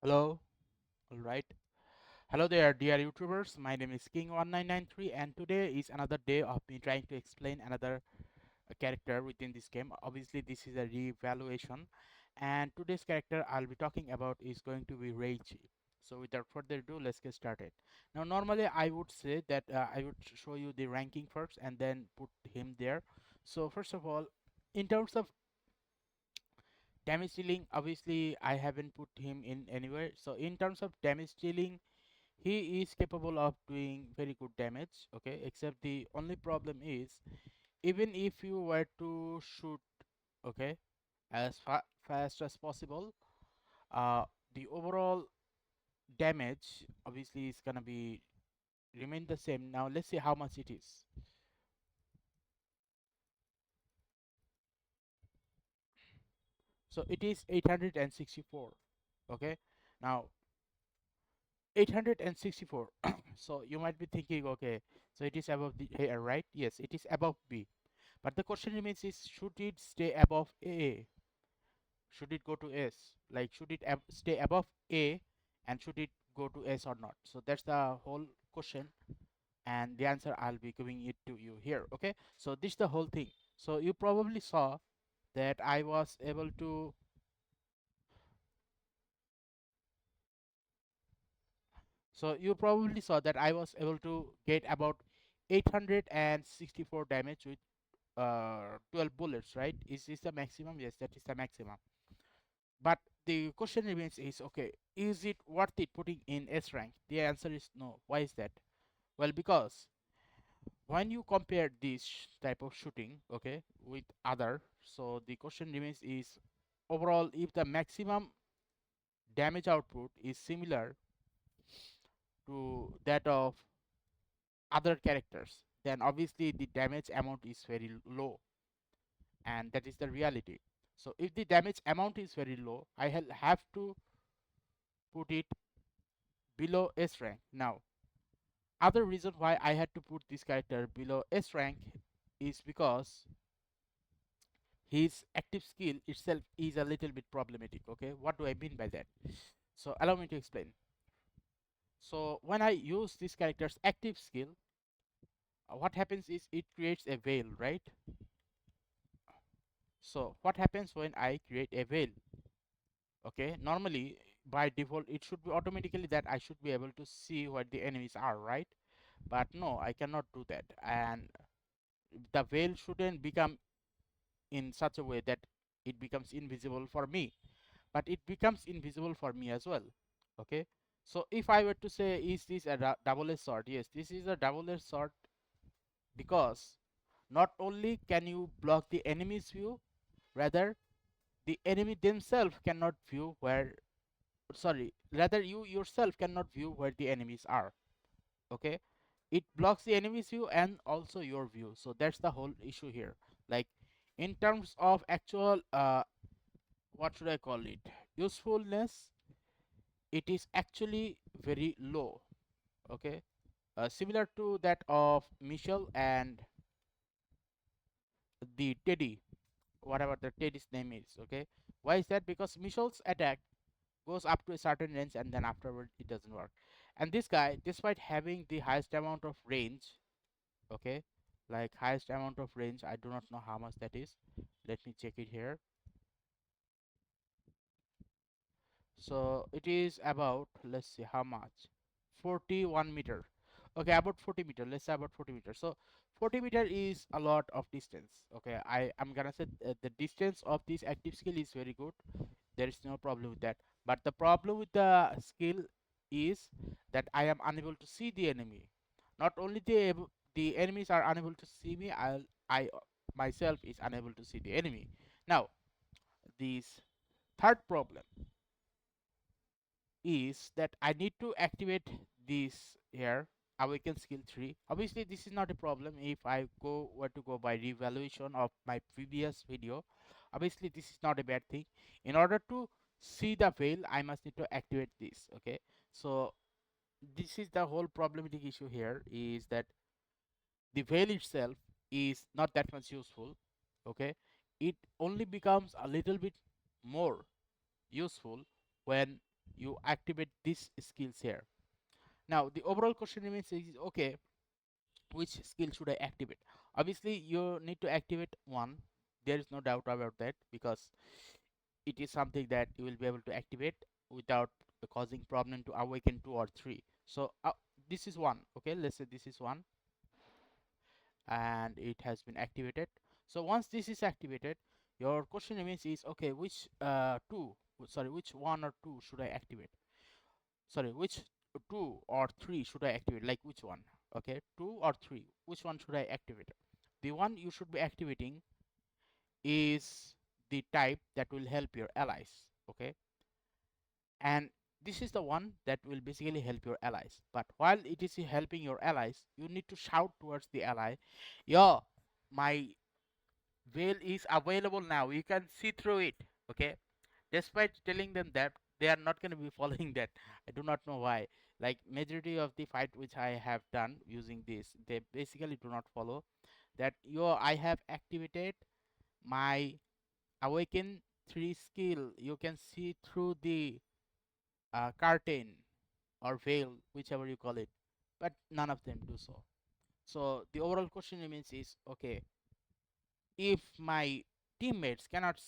Hello, all right. Hello there, dear YouTubers. My name is King1993, and today is another day of me trying to explain another character within this game. Obviously, this is a re-evaluation, and today's character I'll be talking about is going to be Reiichi. So, without further ado, let's get started. Now, normally I would say that I would show you the ranking first and then put him there. So, first of all, in terms of damage dealing, obviously I haven't put him in anywhere. So, in terms of damage dealing, he is capable of doing very good damage, okay, except the only problem is even if you were to shoot, okay, as fast as possible, uh the overall damage obviously is gonna be remain the same. Now let's see how much it is. So it is 864, okay. Now 864. So you might be thinking, okay, so it is above the A, right? Yes, it is above B. But the question remains is, should it stay above A? Should it go to S? Like, should it stay above A, and should it go to S or not? So that's the whole question, and the answer I'll be giving it to you here. Okay, so this is the whole thing. So you probably saw that I was able to. So you probably saw that I was able to get about 864 damage with 12 bullets, right? Is this the maximum? Yes, that is the maximum. But the question remains is, okay, is it worth it putting in S rank? The answer is no. Why is that? Well, because when you compare this type of shooting, okay, with other, so the question remains is, overall, if the maximum damage output is similar to that of other characters, then obviously the damage amount is very low, and that is the reality. So if the damage amount is very low, I have to put it below S rank. Now, other reason why I had to put this character below S rank is because his active skill itself is a little bit problematic. Okay, what do I mean by that? So allow me to explain. So when I use this character's active skill, what happens is it creates a veil, right? So what happens when I create a veil? Okay, normally by default it should be automatically that I should be able to see what the enemies are, right? But no, I cannot do that, and the veil shouldn't become in such a way that it becomes invisible for me, but it becomes invisible for me as well. Okay, so if I were to say, is this a double-edged sword? Yes, this is a double-edged sword, because not only can you block the enemy's view, rather the enemy themselves cannot view where, sorry, rather you yourself cannot view where the enemies are. Okay, it blocks the enemy's view and also your view. So that's the whole issue here. Like, in terms of actual what should I call it, usefulness, it is actually very low. Okay, similar to that of Michelle and the Teddy, whatever the Teddy's name is. Okay, why is that? Because Michelle's attack goes up to a certain range and then afterward it doesn't work, and this guy, despite having the highest amount of range, okay, like highest amount of range, I do not know how much that is. Let me check it here. So it is about, let's see how much, 41 meter. Okay, about 40 meter, let's say about 40 meter. So 40 meter is a lot of distance. Okay, I'm gonna say the distance of this active skill is very good. There is no problem with that, but the problem with the skill is that I am unable to see the enemy. Not only the enemies are unable to see me, I myself is unable to see the enemy. Now, this third problem is that I need to activate this here, awaken skill 3. Obviously this is not a problem if I were to go by revaluation of my previous video. Obviously this is not a bad thing. In order to see the veil, I must need to activate this. Okay, so this is the whole problematic issue here, is that the veil itself is not that much useful. Okay, it only becomes a little bit more useful when you activate these skills here. Now the overall question remains is, okay, which skill should I activate? Obviously you need to activate one, there is no doubt about that, because it is something that you will be able to activate without causing problem to awaken 2 or 3. So this is one, okay, let's say this is one, and it has been activated. So once this is activated, your question remains is, okay, which which one or two should I activate? Sorry, which 2 or 3 should I activate? Like which one? Okay, 2 or 3, which one should I activate? The one you should be activating is the type that will help your allies, okay, and this is the one that will basically help your allies. But while it is helping your allies, you need to shout towards the ally, yo, my veil is available now, you can see through it, okay. Despite telling them that, they are not going to be following that. I do not know why. Like majority of the fight which I have done using this, they basically do not follow that, yo, I have activated my awaken 3 skill, you can see through the curtain or veil, whichever you call it, but none of them do so. So the overall question remains is, okay, if my teammates cannot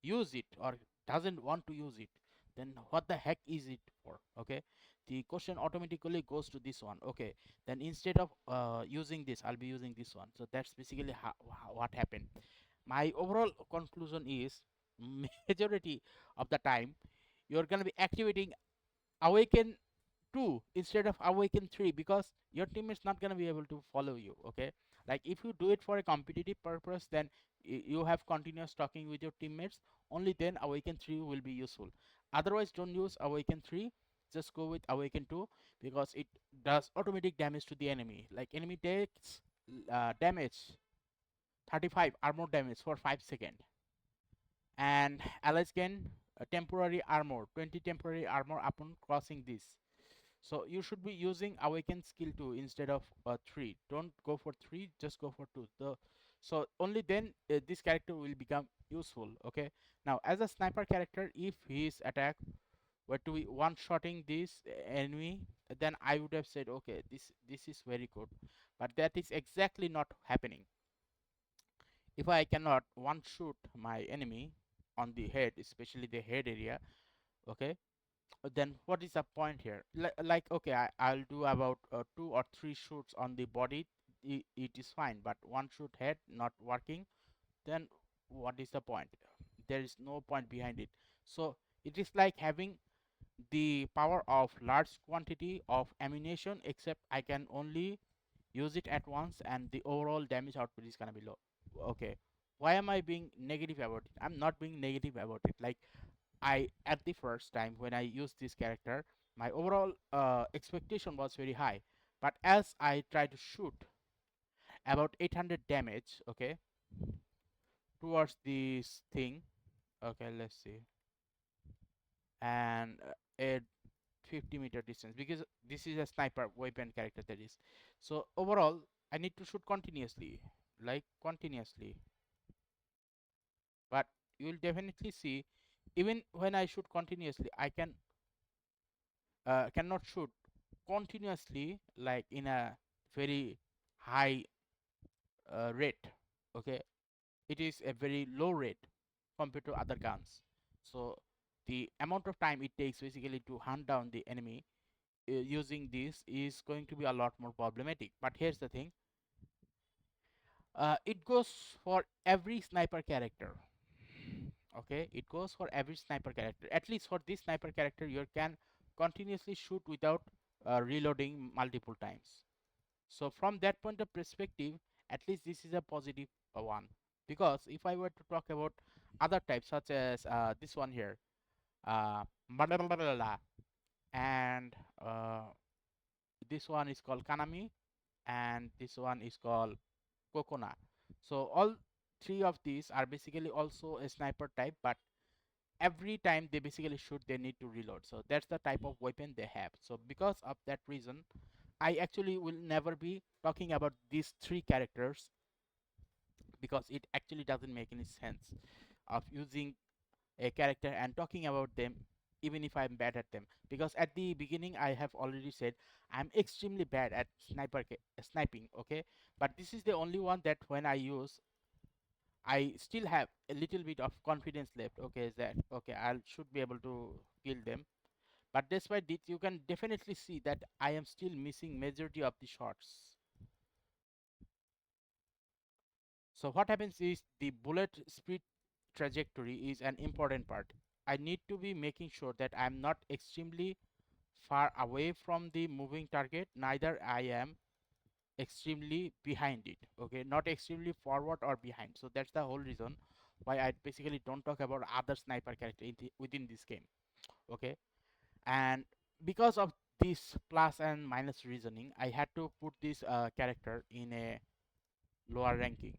use it or doesn't want to use it, then what the heck is it for? Okay, the question automatically goes to this one. Okay, then instead of using this, I'll be using this one. So that's basically what happened. My overall conclusion is, majority of the time you're going to be activating awaken 2 instead of awaken 3, because your teammates not going to be able to follow you, okay. Like if you do it for a competitive purpose, then you have continuous talking with your teammates, only then awaken 3 will be useful. Otherwise don't use awaken 3, just go with awaken 2, because it does automatic damage to the enemy. Like enemy takes damage 35 armor damage for 5 seconds, and allies gain temporary armor 20 temporary armor upon crossing this. So you should be using awaken skill 2 instead of 3. Don't go for 3, just go for 2. So only then this character will become useful, okay. Now as a sniper character, if his attack were to be one shotting this enemy, then I would have said, okay, this is very good, but that is exactly not happening. If I cannot one shoot my enemy on the head, especially the head area, okay, then what is the point here? Like okay, I'll do about 2 or 3 shoots on the body, it is fine, but one shoot head not working, then what is the point? There is no point behind it. So it is like having the power of large quantity of ammunition, except I can only use it at once and the overall damage output is gonna be low. Okay, why am I being negative about it? I'm not being negative about it. Like I, at the first time when I used this character, my overall expectation was very high, but as I try to shoot about 800 damage, okay, towards this thing, okay, let's see, and at 50-meter distance, because this is a sniper weapon character, that is. So overall I need to shoot continuously, like continuously, but you will definitely see, even when I shoot continuously, I cannot shoot continuously like in a very high rate, okay. It is a very low rate compared to other guns. So the amount of time it takes basically to hunt down the enemy using this is going to be a lot more problematic. But here's the thing, it goes for every sniper character, okay. It goes for every sniper character. At least for this sniper character, you can continuously shoot without reloading multiple times. So from that point of perspective, at least this is a positive one. Because if I were to talk about other types, such as this one here, uh, and this one is called Kanami, and this one is called Kokona. So all three of these are basically also a sniper type, but every time they basically shoot, they need to reload. So that's the type of weapon they have. So because of that reason, I actually will never be talking about these 3 characters, because it actually doesn't make any sense of using a character and talking about them even if I'm bad at them. Because at the beginning I have already said I'm extremely bad at sniping, okay? But this is the only one that when I use, I still have a little bit of confidence left. Okay, is that okay? I should be able to kill them. But despite this, you can definitely see that I am still missing majority of the shots. So what happens is the bullet speed trajectory is an important part. I need to be making sure that I'm not extremely far away from the moving target, neither I am extremely behind it. Okay, not extremely forward or behind. So that's the whole reason why I basically don't talk about other sniper character within this game. Okay, and because of this plus and minus reasoning, I had to put this character in a lower ranking.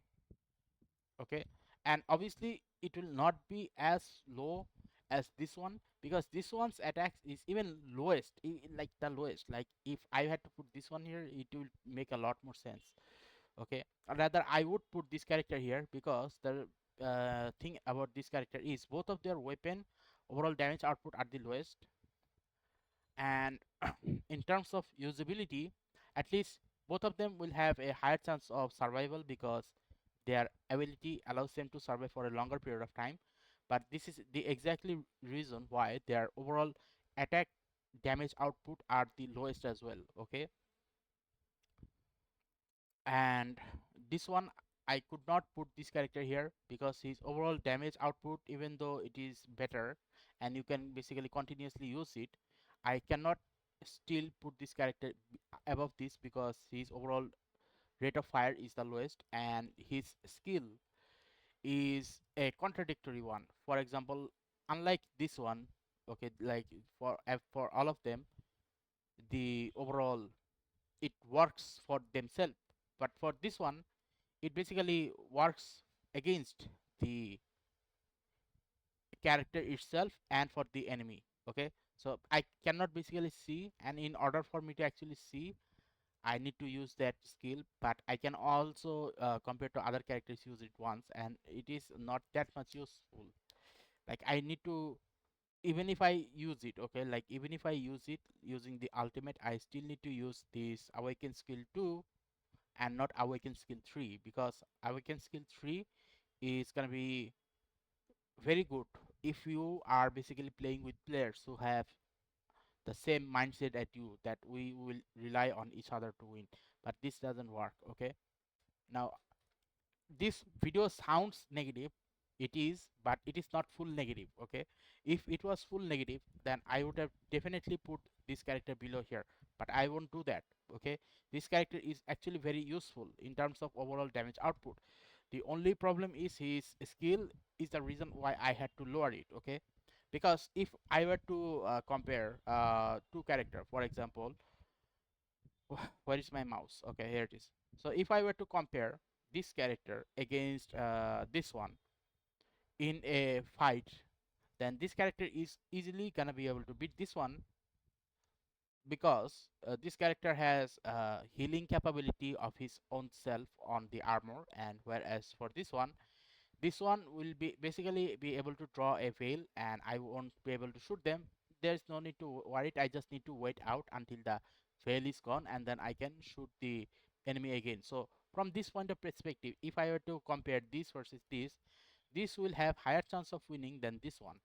Okay, and obviously it will not be as low as this one, because this one's attacks is even lowest, like the lowest. Like if I had to put this one here, it will make a lot more sense. Okay, rather I would put this character here, because the thing about this character is both of their weapon overall damage output are the lowest, and in terms of usability, at least both of them will have a higher chance of survival, because their ability allows them to survive for a longer period of time. But this is the exactly reason why their overall attack damage output are the lowest as well. Okay, and this one I could not put this character here, because his overall damage output, even though it is better and you can basically continuously use it, I cannot still put this character above this, because his overall rate of fire is the lowest and his skill is a contradictory one. For example, unlike this one, okay, like for all of them, the overall it works for themselves, but for this one it basically works against the character itself and for the enemy. Okay, so I cannot basically see, and in order for me to actually see, I need to use that skill. But I can also compare to other characters use it once and it is not that much useful. Like I need to, even if I use it, okay, like even if I use it using the ultimate, I still need to use this awaken skill 2 and not awaken skill 3, because awaken skill 3 is gonna be very good if you are basically playing with players who have the same mindset at you, that we will rely on each other to win. But this doesn't work. Okay, now this video sounds negative, it is, but it is not full negative. Okay, if it was full negative, then I would have definitely put this character below here, but I won't do that. Okay, this character is actually very useful in terms of overall damage output. The only problem is his skill is the reason why I had to lower it. Okay, because if I were to compare two character, for example, where is my mouse? Okay, here it is. So if I were to compare this character against this one in a fight, then this character is easily gonna be able to beat this one, because this character has healing capability of his own self on the armor, and whereas for this one will be basically be able to draw a veil and I won't be able to shoot them. There's no need to worry, I just need to wait out until the veil is gone and then I can shoot the enemy again. So from this point of perspective, if I were to compare this versus this will have higher chance of winning than this one.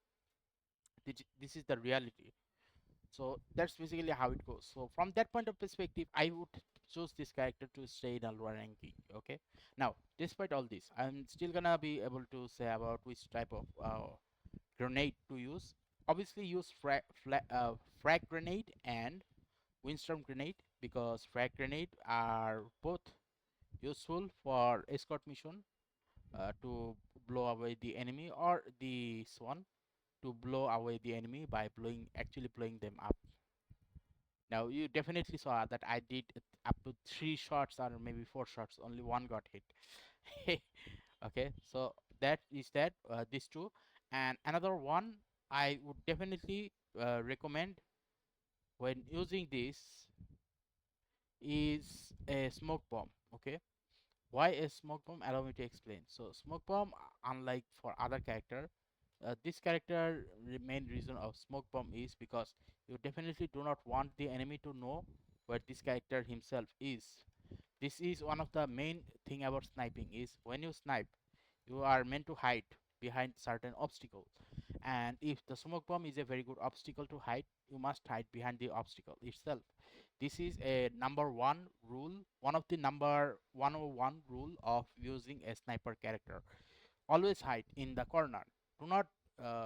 This is the reality. So that's basically how it goes. So from that point of perspective, I would choose this character to stay in a lower ranking. Okay, now despite all this, I'm still gonna be able to say about which type of grenade to use. Obviously use frag grenade and windstorm grenade, because frag grenade are both useful for escort mission to blow away the enemy, or the swan to blow away the enemy by actually blowing them up. Now you definitely saw that I did up to 3 shots or maybe 4 shots, only one got hit. Okay, so that is that these two, and another one I would definitely recommend when using this is a smoke bomb. Okay, why a smoke bomb? Allow me to explain. So smoke bomb, unlike for other character, This character main reason of smoke bomb is because you definitely do not want the enemy to know where this character himself is. This is one of the main thing about sniping is when you snipe, you are meant to hide behind certain obstacle. And if the smoke bomb is a very good obstacle to hide, you must hide behind the obstacle itself. This is a number one rule, one of the number 101 rule of using a sniper character. Always hide in the corner. Do not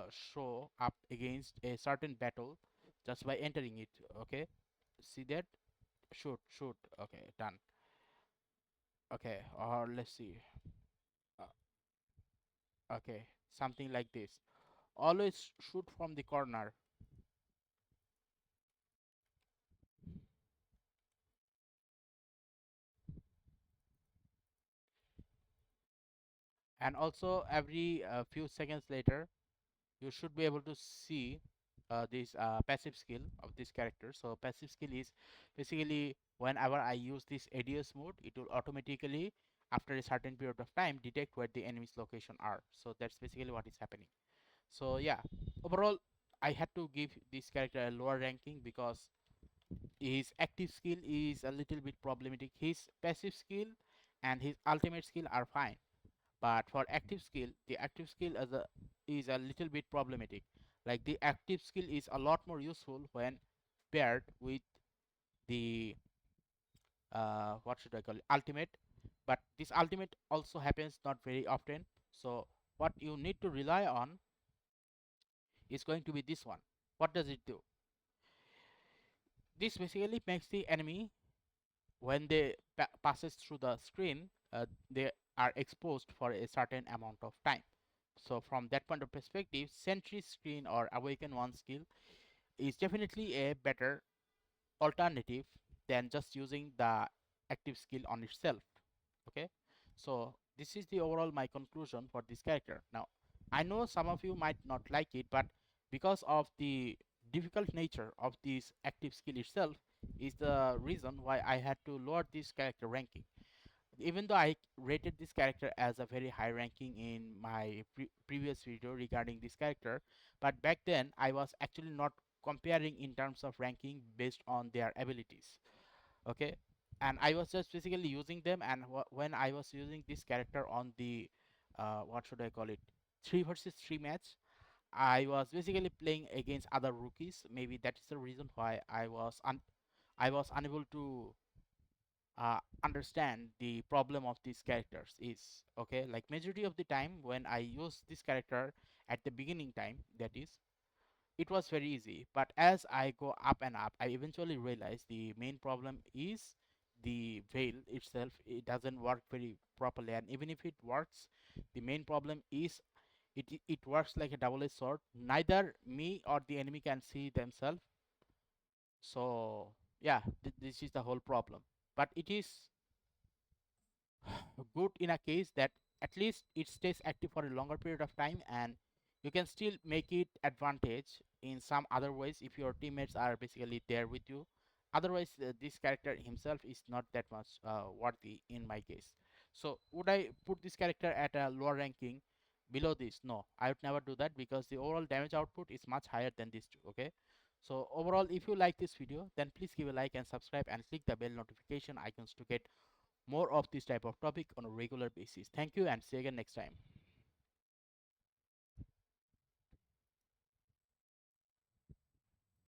show up against a certain battle just by entering it. Okay, see that? Shoot, shoot. Okay, done. Okay, or let's see. Uh, okay, something like this. Always shoot from the corner. And also every few seconds later you should be able to see this passive skill of this character. So passive skill is basically whenever I use this ADS mode, it will automatically after a certain period of time detect where the enemy's location are. So that's basically what is happening. So yeah, overall I had to give this character a lower ranking because his active skill is a little bit problematic. His passive skill and his ultimate skill are fine, but for active skill, the active skill is a little bit problematic. Like the active skill is a lot more useful when paired with the what should I call it, ultimate. But this ultimate also happens not very often. So what you need to rely on is going to be this one. What does it do? This basically makes the enemy when they passes through the screen, they are exposed for a certain amount of time. So from that point of perspective, sentry screen or awaken one skill is definitely a better alternative than just using the active skill on itself. Okay, so this is the overall my conclusion for this character. Now I know some of you might not like it, but because of the difficult nature of this active skill itself is the reason why I had to lower this character ranking. Even though I rated this character as a very high ranking in my previous video regarding this character, but back then I was actually not comparing in terms of ranking based on their abilities. Okay, and I was just basically using them, and when I was using this character on the what should I call it, 3 versus 3 match, I was basically playing against other rookies. Maybe that is the reason why I was unable to understand the problem of these characters is okay. Like majority of the time when I use this character at the beginning time, that is, it was very easy, but as I go up and up, I eventually realize the main problem is the veil itself. It doesn't work very properly, and even if it works, the main problem is it works like a double-edged sword. Neither me or the enemy can see themselves. So yeah, this is the whole problem. But it is good in a case that at least it stays active for a longer period of time, and you can still make it advantage in some other ways if your teammates are basically there with you. Otherwise this character himself is not that much worthy in my case. So would I put this character at a lower ranking below this? No, I would never do that because the overall damage output is much higher than these two. Okay, so overall, if you like this video, then please give a like and subscribe and click the bell notification icons to get more of this type of topic on a regular basis. Thank you and see you again next time.